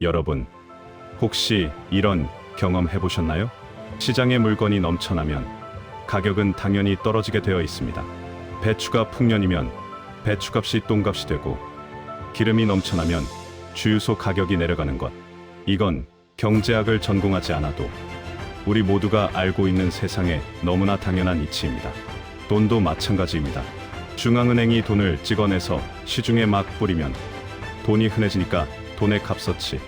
여러분, 혹시 이런 경험 해보셨나요? 시장에 물건이 넘쳐나면 가격은 당연히 떨어지게 되어 있습니다. 배추가 풍년이면 배추값이 똥값이 되고, 기름이 넘쳐나면 주유소 가격이 내려가는 것. 이건 경제학을 전공하지 않아도 우리 모두가 알고 있는 세상에 너무나 당연한 이치입니다. 돈도 마찬가지입니다. 중앙은행이 돈을 찍어내서 시중에 막 뿌리면 돈이 흔해지니까 돈의 값어치,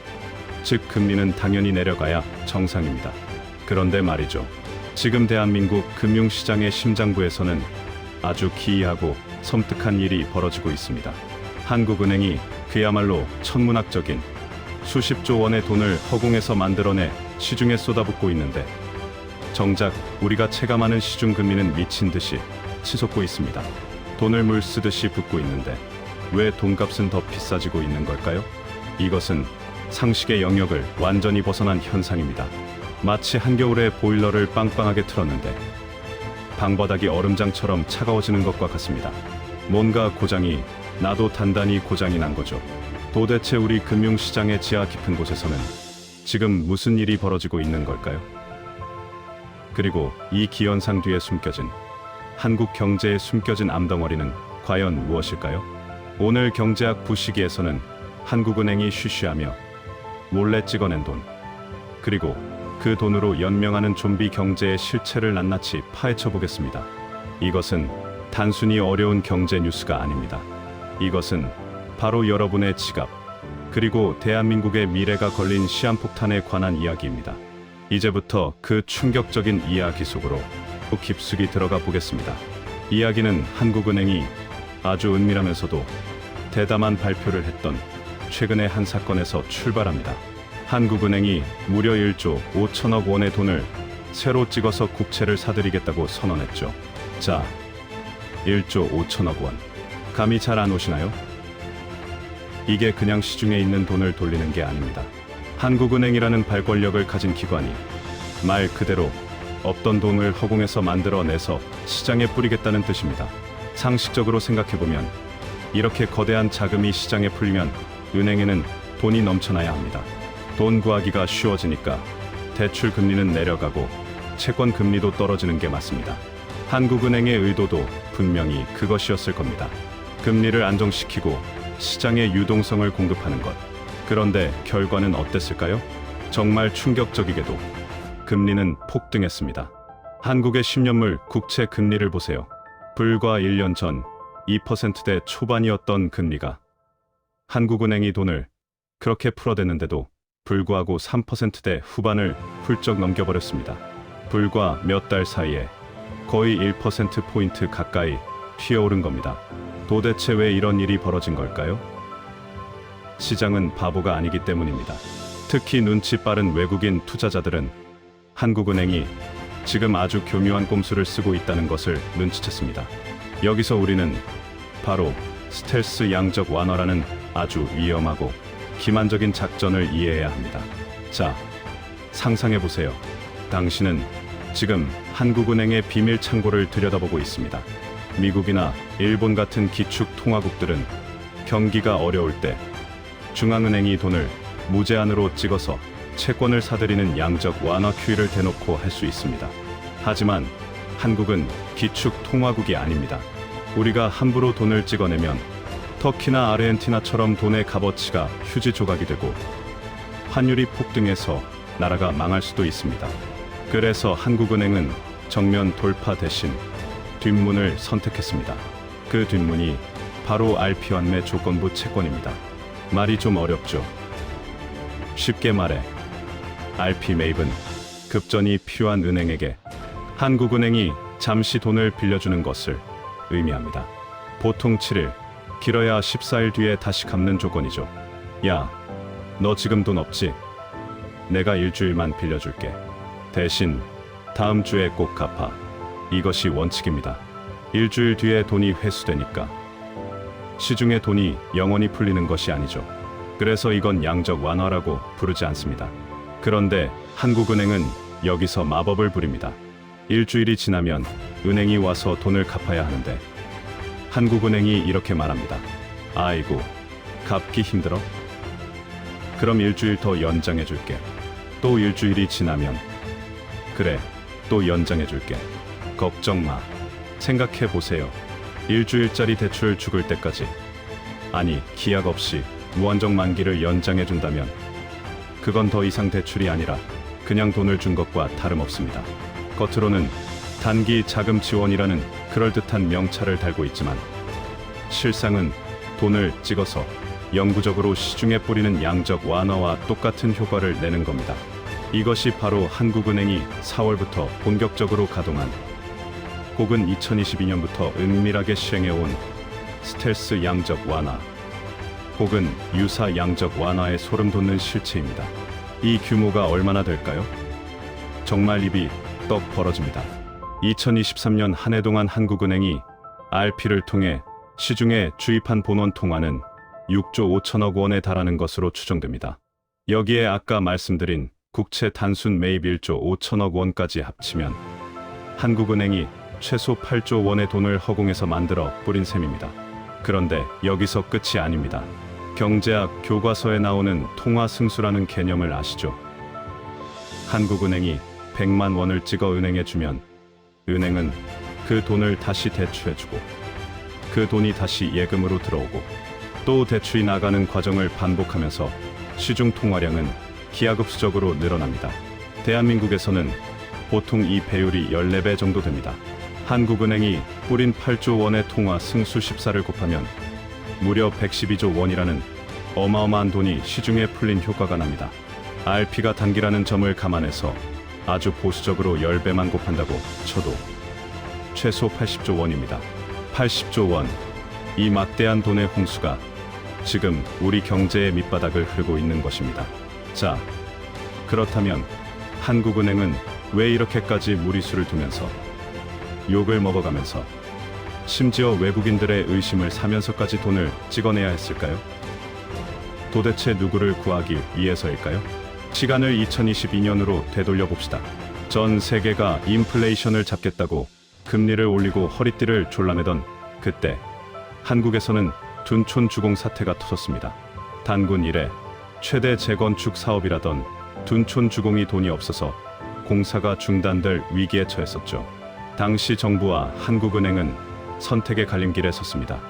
즉 금리는 당연히 내려가야 정상입니다. 그런데 말이죠. 지금 대한민국 금융시장의 심장부에서는 아주 기이하고 섬뜩한 일이 벌어지고 있습니다. 한국은행이 그야말로 천문학적인 수십조 원의 돈을 허공에서 만들어내 시중에 쏟아붓고 있는데, 정작 우리가 체감하는 시중금리는 미친 듯이 치솟고 있습니다. 돈을 물 쓰듯이 붓고 있는데 왜 돈값은 더 비싸지고 있는 걸까요? 이것은 상식의 영역을 완전히 벗어난 현상입니다. 마치 한겨울에 보일러를 빵빵하게 틀었는데 방바닥이 얼음장처럼 차가워지는 것과 같습니다. 뭔가 고장이 나도 단단히 고장이 난 거죠. 도대체 우리 금융시장의 지하 깊은 곳에서는 지금 무슨 일이 벌어지고 있는 걸까요? 그리고 이 기현상 뒤에 숨겨진, 한국 경제에 숨겨진 암덩어리는 과연 무엇일까요? 오늘 경제학 부시기에서는 한국은행이 쉬쉬하며 몰래 찍어낸 돈, 그리고 그 돈으로 연명하는 좀비 경제의 실체를 낱낱이 파헤쳐 보겠습니다. 이것은 단순히 어려운 경제 뉴스가 아닙니다. 이것은 바로 여러분의 지갑, 그리고 대한민국의 미래가 걸린 시한폭탄에 관한 이야기입니다. 이제부터 그 충격적인 이야기 속으로 깊숙이 들어가 보겠습니다. 이야기는 한국은행이 아주 은밀하면서도 대담한 발표를 했던 최근의 한 사건에서 출발합니다. 한국은행이 무려 1조 5천억 원의 돈을 새로 찍어서 국채를 사들이겠다고 선언했죠. 자, 1조 5천억 원. 감이 잘 안 오시나요? 이게 그냥 시중에 있는 돈을 돌리는 게 아닙니다. 한국은행이라는 발권력을 가진 기관이 말 그대로 없던 돈을 허공에서 만들어내서 시장에 뿌리겠다는 뜻입니다. 상식적으로 생각해보면 이렇게 거대한 자금이 시장에 풀리면 은행에는 돈이 넘쳐나야 합니다. 돈 구하기가 쉬워지니까 대출 금리는 내려가고 채권 금리도 떨어지는 게 맞습니다. 한국은행의 의도도 분명히 그것이었을 겁니다. 금리를 안정시키고 시장의 유동성을 공급하는 것. 그런데 결과는 어땠을까요? 정말 충격적이게도 금리는 폭등했습니다. 한국의 10년물 국채 금리를 보세요. 불과 1년 전 2%대 초반이었던 금리가 한국은행이 돈을 그렇게 풀어댔는데도 불구하고 3%대 후반을 훌쩍 넘겨버렸습니다. 불과 몇 달 사이에 거의 1%포인트 가까이 튀어오른 겁니다. 도대체 왜 이런 일이 벌어진 걸까요? 시장은 바보가 아니기 때문입니다. 특히 눈치 빠른 외국인 투자자들은 한국은행이 지금 아주 교묘한 꼼수를 쓰고 있다는 것을 눈치챘습니다. 여기서 우리는 바로 스텔스 양적 완화라는 아주 위험하고 기만적인 작전을 이해해야 합니다. 자, 상상해보세요. 당신은 지금 한국은행의 비밀 창고를 들여다보고 있습니다. 미국이나 일본 같은 기축 통화국들은 경기가 어려울 때 중앙은행이 돈을 무제한으로 찍어서 채권을 사들이는 양적 완화 QE를 대놓고 할 수 있습니다. 하지만 한국은 기축 통화국이 아닙니다. 우리가 함부로 돈을 찍어내면 터키나 아르헨티나처럼 돈의 값어치가 휴지 조각이 되고 환율이 폭등해서 나라가 망할 수도 있습니다. 그래서 한국은행은 정면 돌파 대신 뒷문을 선택했습니다. 그 뒷문이 바로 RP 환매 조건부 채권입니다. 말이 좀 어렵죠? 쉽게 말해 RP 매입은 급전이 필요한 은행에게 한국은행이 잠시 돈을 빌려주는 것을 의미합니다. 보통 7일, 길어야 14일 뒤에 다시 갚는 조건이죠. 야, 너 지금 돈 없지? 내가 일주일만 빌려줄게. 대신 다음 주에 꼭 갚아. 이것이 원칙입니다. 일주일 뒤에 돈이 회수되니까. 시중에 돈이 영원히 풀리는 것이 아니죠. 그래서 이건 양적 완화라고 부르지 않습니다. 그런데 한국은행은 여기서 마법을 부립니다. 일주일이 지나면 은행이 와서 돈을 갚아야 하는데 한국은행이 이렇게 말합니다. 아이고, 갚기 힘들어? 그럼 일주일 더 연장해 줄게. 또 일주일이 지나면 그래, 또 연장해 줄게. 걱정 마. 생각해 보세요. 일주일짜리 대출 죽을 때까지, 아니 기약 없이 무한정 만기를 연장해 준다면 그건 더 이상 대출이 아니라 그냥 돈을 준 것과 다름없습니다. 겉으로는 단기 자금 지원이라는 그럴듯한 명찰을 달고 있지만 실상은 돈을 찍어서 영구적으로 시중에 뿌리는 양적 완화와 똑같은 효과를 내는 겁니다. 이것이 바로 한국은행이 4월부터 본격적으로 가동한, 혹은 2022년부터 은밀하게 시행해온 스텔스 양적 완화, 혹은 유사 양적 완화에 소름 돋는 실체입니다. 이 규모가 얼마나 될까요? 정말 입이 떡 벌어집니다. 2023년 한 해 동안 한국은행이 RP를 통해 시중에 주입한 본원 통화는 6조 5천억 원에 달하는 것으로 추정됩니다. 여기에 아까 말씀드린 국채 단순 매입 1조 5천억 원까지 합치면 한국은행이 최소 8조 원의 돈을 허공에서 만들어 뿌린 셈입니다. 그런데 여기서 끝이 아닙니다. 경제학 교과서에 나오는 통화 승수라는 개념을 아시죠? 한국은행이 100만 원을 찍어 은행에 주면 은행은 그 돈을 다시 대출해주고 그 돈이 다시 예금으로 들어오고 또 대출이 나가는 과정을 반복하면서 시중 통화량은 기하급수적으로 늘어납니다. 대한민국에서는 보통 이 배율이 14배 정도 됩니다. 한국은행이 뿌린 8조 원의 통화 승수 14를 곱하면 무려 112조 원이라는 어마어마한 돈이 시중에 풀린 효과가 납니다. RP가 단기라는 점을 감안해서 아주 보수적으로 10배만 곱한다고 쳐도 최소 80조 원입니다. 80조 원. 이 막대한 돈의 홍수가 지금 우리 경제의 밑바닥을 흐르고 있는 것입니다. 자, 그렇다면 한국은행은 왜 이렇게까지 무리수를 두면서 욕을 먹어가면서 심지어 외국인들의 의심을 사면서까지 돈을 찍어내야 했을까요? 도대체 누구를 구하기 위해서일까요? 시간을 2022년으로 되돌려 봅시다. 전 세계가 인플레이션을 잡겠다고 금리를 올리고 허리띠를 졸라매던 그때 한국에서는 둔촌 주공 사태가 터졌습니다. 단군 이래 최대 재건축 사업이라던 둔촌 주공이 돈이 없어서 공사가 중단될 위기에 처했었죠. 당시 정부와 한국은행은 선택의 갈림길에 섰습니다.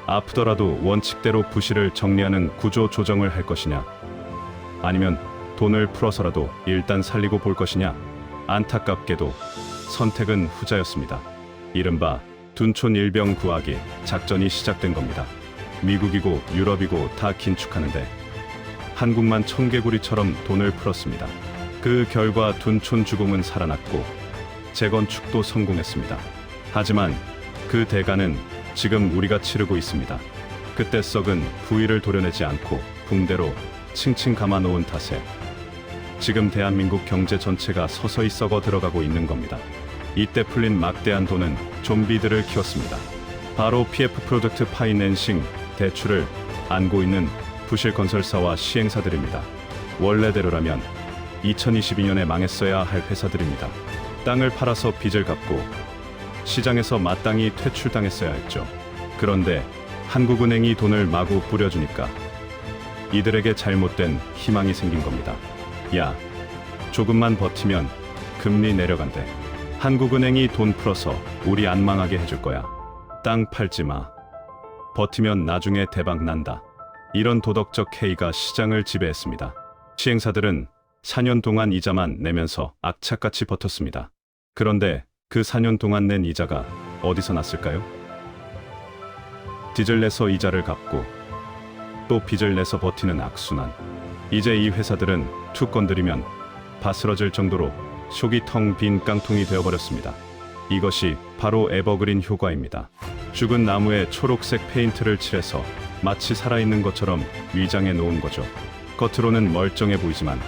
아프더라도 원칙대로 부실을 정리하는 구조 조정을 할 것이냐, 아니면 돈을 풀어서라도 일단 살리고 볼 것이냐. 안타깝게도 선택은 후자였습니다. 이른바 둔촌 일병 구하기 작전이 시작된 겁니다. 미국이고 유럽이고 다 긴축하는데 한국만 청개구리처럼 돈을 풀었습니다. 그 결과 둔촌 주공은 살아났고 재건축도 성공했습니다. 하지만 그 대가는 지금 우리가 치르고 있습니다. 그때 썩은 부위를 도려내지 않고 붕대로 칭칭 감아놓은 탓에 지금 대한민국 경제 전체가 서서히 썩어 들어가고 있는 겁니다. 이때 풀린 막대한 돈은 좀비들을 키웠습니다. 바로 PF 프로덕트 파이낸싱 대출을 안고 있는 부실 건설사와 시행사들입니다. 원래대로라면 2022년에 망했어야 할 회사들입니다. 땅을 팔아서 빚을 갚고 시장에서 마땅히 퇴출당했어야 했죠. 그런데 한국은행이 돈을 마구 뿌려주니까 이들에게 잘못된 희망이 생긴 겁니다. 야, 조금만 버티면 금리 내려간대. 한국은행이 돈 풀어서 우리 안 망하게 해줄 거야. 땅 팔지 마. 버티면 나중에 대박 난다. 이런 도덕적 해이가 시장을 지배했습니다. 시행사들은 4년 동안 이자만 내면서 악착같이 버텼습니다. 그런데 그 4년 동안 낸 이자가 어디서 났을까요? 빚을 내서 이자를 갚고 또 빚을 내서 버티는 악순환. 이제 이 회사들은 툭 건드리면 바스러질 정도로 속이 텅 빈 깡통이 되어버렸습니다. 이것이 바로 에버그린 효과입니다. 죽은 나무에 초록색 페인트를 칠해서 마치 살아있는 것처럼 위장해 놓은 거죠. 겉으로는 멀쩡해 보이지만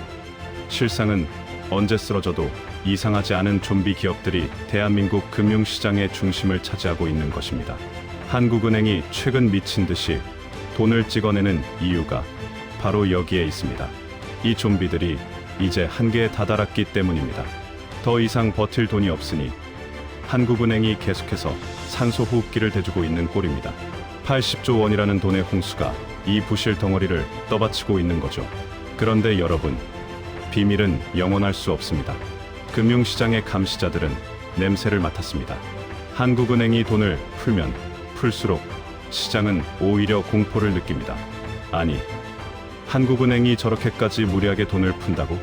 실상은 언제 쓰러져도 이상하지 않은 좀비 기업들이 대한민국 금융시장의 중심을 차지하고 있는 것입니다. 한국은행이 최근 미친 듯이 돈을 찍어내는 이유가 바로 여기에 있습니다. 이 좀비들이 이제 한계에 다다랐기 때문입니다. 더 이상 버틸 돈이 없으니 한국은행이 계속해서 산소호흡기를 대주고 있는 꼴입니다. 80조 원이라는 돈의 홍수가 이 부실 덩어리를 떠받치고 있는 거죠. 그런데 여러분, 비밀은 영원할 수 없습니다. 금융시장의 감시자들은 냄새를 맡았습니다. 한국은행이 돈을 풀면 풀수록 시장은 오히려 공포를 느낍니다. 아니, 한국은행이 저렇게까지 무리하게 돈을 푼다고?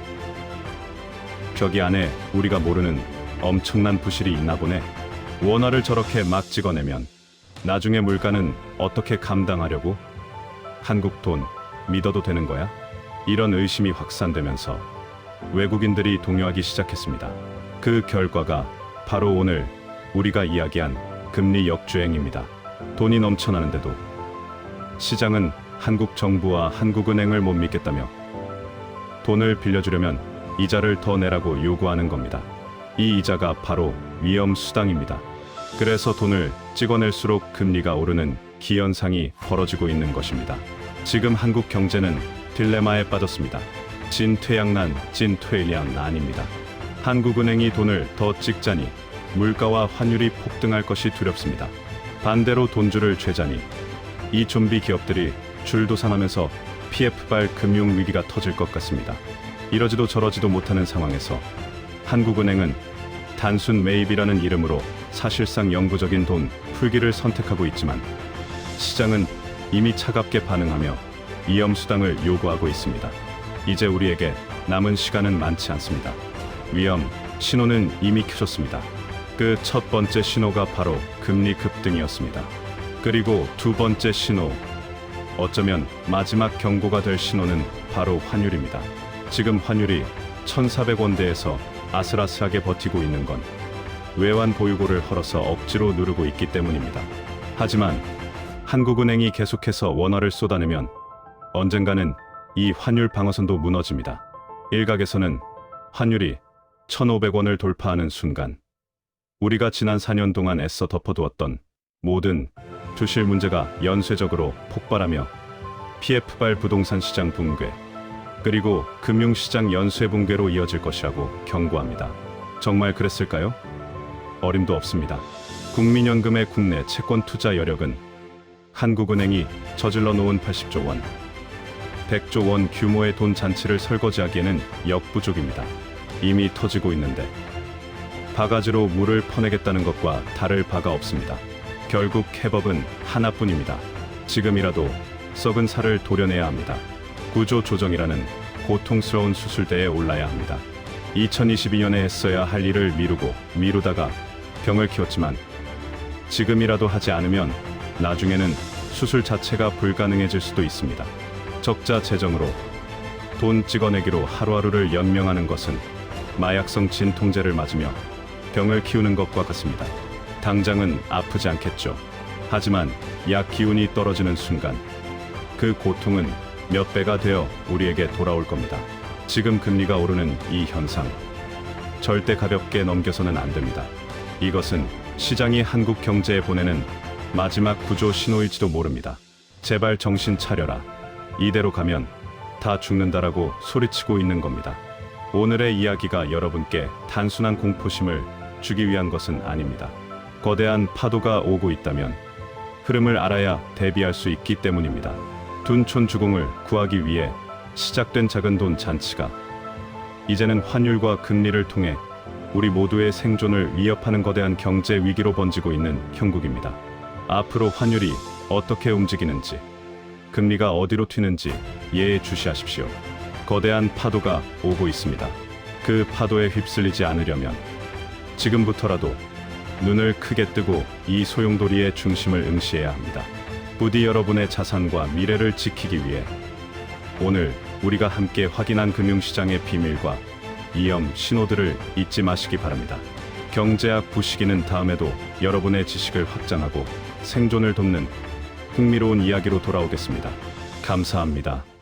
저기 안에 우리가 모르는 엄청난 부실이 있나 보네. 원화를 저렇게 막 찍어내면 나중에 물가는 어떻게 감당하려고? 한국 돈 믿어도 되는 거야? 이런 의심이 확산되면서 외국인들이 동요하기 시작했습니다. 그 결과가 바로 오늘 우리가 이야기한 금리 역주행입니다. 돈이 넘쳐나는데도 시장은 한국 정부와 한국은행을 못 믿겠다며 돈을 빌려주려면 이자를 더 내라고 요구하는 겁니다. 이 이자가 바로 위험 수당입니다. 그래서 돈을 찍어낼수록 금리가 오르는 기현상이 벌어지고 있는 것입니다. 지금 한국 경제는 딜레마에 빠졌습니다. 진퇴양난, 진퇴양난입니다. 한국은행이 돈을 더 찍자니 물가와 환율이 폭등할 것이 두렵습니다. 반대로 돈줄을 죄자니 이 좀비 기업들이 줄도산하면서 PF발 금융위기가 터질 것 같습니다. 이러지도 저러지도 못하는 상황에서 한국은행은 단순 매입이라는 이름으로 사실상 영구적인 돈 풀기를 선택하고 있지만 시장은 이미 차갑게 반응하며 위험수당을 요구하고 있습니다. 이제 우리에게 남은 시간은 많지 않습니다. 위험 신호는 이미 켜졌습니다. 그 첫 번째 신호가 바로 금리 급등이었습니다. 그리고 두 번째 신호, 어쩌면 마지막 경고가 될 신호는 바로 환율입니다. 지금 환율이 1,400원대에서 아슬아슬하게 버티고 있는 건 외환 보유고를 헐어서 억지로 누르고 있기 때문입니다. 하지만 한국은행이 계속해서 원화를 쏟아내면 언젠가는 이 환율 방어선도 무너집니다. 일각에서는 환율이 1,500원을 돌파하는 순간 우리가 지난 4년 동안 애써 덮어두었던 모든 주실 문제가 연쇄적으로 폭발하며 PF발 부동산 시장 붕괴 그리고 금융시장 연쇄 붕괴로 이어질 것이라고 경고합니다. 정말 그랬을까요? 어림도 없습니다. 국민연금의 국내 채권 투자 여력은 한국은행이 저질러 놓은 80조 원, 100조 원 규모의 돈 잔치를 설거지하기에는 역부족입니다. 이미 터지고 있는데 바가지로 물을 퍼내겠다는 것과 다를 바가 없습니다. 결국 해법은 하나뿐입니다. 지금이라도 썩은 살을 도려내야 합니다. 구조 조정이라는 고통스러운 수술대에 올라야 합니다. 2022년에 했어야 할 일을 미루다가 병을 키웠지만 지금이라도 하지 않으면 나중에는 수술 자체가 불가능해질 수도 있습니다. 적자 재정으로 돈 찍어내기로 하루하루를 연명하는 것은 마약성 진통제를 맞으며 병을 키우는 것과 같습니다. 당장은 아프지 않겠죠. 하지만 약 기운이 떨어지는 순간 그 고통은 몇 배가 되어 우리에게 돌아올 겁니다. 지금 금리가 오르는 이 현상 절대 가볍게 넘겨서는 안 됩니다. 이것은 시장이 한국 경제에 보내는 마지막 구조 신호일지도 모릅니다. 제발 정신 차려라. 이대로 가면 다 죽는다라고 소리치고 있는 겁니다. 오늘의 이야기가 여러분께 단순한 공포심을 주기 위한 것은 아닙니다. 거대한 파도가 오고 있다면 흐름을 알아야 대비할 수 있기 때문입니다. 둔촌 주공을 구하기 위해 시작된 작은 돈 잔치가 이제는 환율과 금리를 통해 우리 모두의 생존을 위협하는 거대한 경제 위기로 번지고 있는 형국입니다. 앞으로 환율이 어떻게 움직이는지, 금리가 어디로 튀는지 예의 주시하십시오. 거대한 파도가 오고 있습니다. 그 파도에 휩쓸리지 않으려면 지금부터라도 눈을 크게 뜨고 이 소용돌이의 중심을 응시해야 합니다. 부디 여러분의 자산과 미래를 지키기 위해 오늘 우리가 함께 확인한 금융시장의 비밀과 위험 신호들을 잊지 마시기 바랍니다. 경제학 부시기는 다음에도 여러분의 지식을 확장하고 생존을 돕는 흥미로운 이야기로 돌아오겠습니다. 감사합니다.